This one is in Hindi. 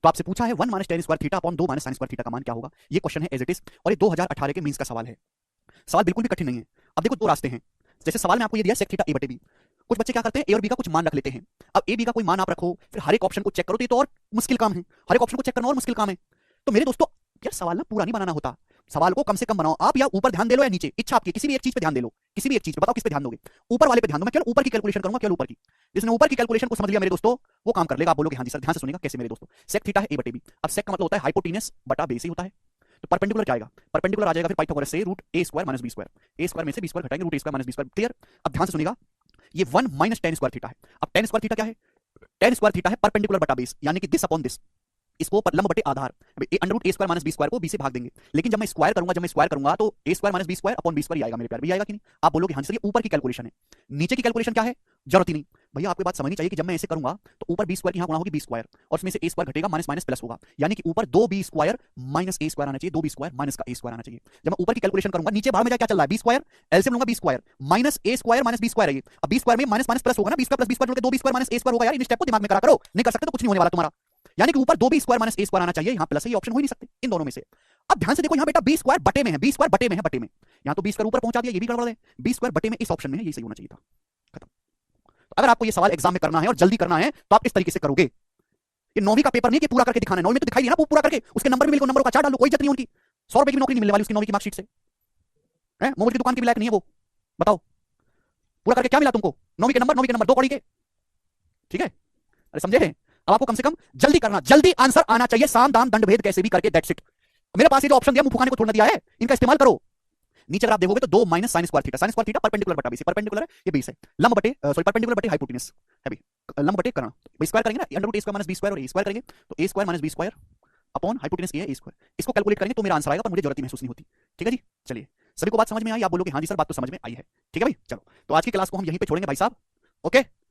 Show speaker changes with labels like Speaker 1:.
Speaker 1: तो आपसे पूछा है 1 minus ten square theta upon 2 minus sine square theta का मान क्या होगा। ये क्वेश्चन है एज इट इज, और ये 2018 के मींस का सवाल है। सवाल बिल्कुल भी कठिन नहीं है। अब देखो दो रास्ते हैं। जैसे सवाल में आपको ये दिया सेक थीटा ए बटे बी। कुछ बच्चे क्या करते हैं, ए और बी का कुछ मान रख लेते हैं। अब ए बी का कोई मान आप रखो, फिर हर एक ऑप्शन को चेक करो, तो ये तो और मुश्किल काम है। हर एक ऑप्शन को चेक करना और मुश्किल काम है। तो मेरे दोस्तों, यार सवाल ना पूरा नहीं बनाना होता। सवाल को कम से कम बनाओ आप, या ऊपर ध्यान दे लो या नीचे, इच्छा आपकी, किसी भी एक चीज पे ध्यान दे लो। किसी भी एक चीज पे बताओ किस पे ध्यान दोगे। ऊपर वाले पे ध्यान दो। मैं केवल ऊपर की कैलकुलेशन करूंगा, केवल ऊपर की। जिसने ऊपर की कैलकुलेशन को समझ लिया मेरे दोस्तों, वो काम कर लेगा। आप बोलोगे हाँ जी सर, ध्यान से सुनिएगा कैसे मेरे दोस्तों। सेक थीटा है ए बटे बी। अब सेक का मतलब होता है हाइपोटेनस बटा बेस ही होता है। तो परपेंडिकुलर जाएगा, परपेंडिकुलर आ जाएगा, फिर पाइथागोरस से root A square minus B square. A square में से बी स्क्वायर घटाएंगे, root A square minus B square. Clear. अब ध्यान से सुनिएगा, ये 1 माइनस टेन स्क्वायर थीटा है। अब टेन स्क्वायर थीटा क्या है? टेन स्क्वायर थीटा है परपेंडिकुलर बटा बेस, यानी कि दिस अपॉन दिस। इसको लंब बटे आधार, under root A square minus B square को बी से भाग देंगे। लेकिन जब मैं स्क्वायर करूंगा तो A square minus B square upon B square ही आएगा मेरे प्यार, भी आएगा कि नहीं? आप बोलोगे हाँ सर, ये ऊपर की कैलकुलेशन है। नीचे की कैलकुलेशन क्या है? जरूरत ही नहीं। भैया आपको बात समझनी चाहिए कि जब मैं ऐसे करूंगा तो ऊपर बी स्क्वायर की यहाँ गुणा होगी बी स्क्वायर, और उसमें से ए स्क्वायर घटेगा, माइनस माइनस प्लस होगा, यानी कि ऊपर दो B square minus A square आना चाहिए, दो बी स्क्वायर माइनस का ए स्क्वायर आना चाहिए। जब मैं ऊपर की कैलकुलेशन करूंगा, नीचे भाग में क्या चल रहा है, बी स्क्वायर, एलसीएम लूंगा B square minus A square minus B square है ये। अब बी स्क्वायर में माइनस माइनस प्लस होगा ना, B square plus B square जोड़ के दो B square minus A square होगा। यार इन स्टेप को दिमाग में करा करो, नहीं कर सकते तो कुछ नहीं होने वाला तुम्हारा। यानी कि ऊपर दो B square minus A square आना चाहिए, यहाँ प्लस है, ये ऑप्शन हो ही नहीं सकते इन दोनों में से। अब ध्यान से देखो, यहाँ बेटा बी स्क्वायर बटे में है, बी स्क्वायर बटे में है, बटे में। यहाँ तो बी स्क्वायर ऊपर पहुंचा दिया, ये भी गड़बड़ है। बी स्क्वायर बटे में इस ऑप्शन में है, ये सही होना चाहिए था। खत्म। तो अगर आपको ये सवाल एग्जाम में करना है और जल्दी करना है तो आप इस तरीके से करोगे। ये 9वीं का पेपर नहीं कि पूरा करके दिखाना है। 9वीं में तो दिखाई दिया ना पूरा करके, उसके नंबर भी मिले, नंबरों का चार्ट डालो, कोई इज्जत नहीं उनकी। 100 रुपए की नौकरी नहीं मिलने वाली उसकी 9वीं की मार्कशीट से। मोबाइल की दुकान की भी लायक नहीं है वो। बताओ पूरा करके क्या मिला तुमको? 9वीं के नंबर 2 कौड़ी के। ठीक है, अरे समझे? अब आपको कम से कम जल्दी करना, जल्दी आंसर आना चाहिए, साम दाम दंड भेद कैसे भी करके, दैट्स इट। मेरे पास ये जो ऑप्शन दिया, मुंह फुकाने को थोड़ा दिया है, इनका इस्तेमाल करो। नीचे अगर आप देखोगे तो 2 minus sine square theta, sine square theta perpendicular बटा बेस, परपेंडिकुलर है ये बेस है, लंब बटे सॉरी परपेंडिकुलर बटे हाइपोटेनस है भी, लंब बटे कर्ण। तो स्क्वायर करेंगे ना, under root A square minus B square, और ए स्क्वायर करेंगे तो A square minus B square upon hypotenuse A है ए स्क्वायर। इसको कैलकुलेट करेंगे तो मेरा आंसर आएगा, पर मुझे जरूरत ही महसूस नहीं होती। ठीक है जी, चलिए सभी को बात समझ में आई? आप बोलोगे हाँ जी सर बात तो समझ में आई है। ठीक है भाई, चलो तो आज की क्लास को हम यहीं पे छोड़ेंगे भाई साहब। ओके।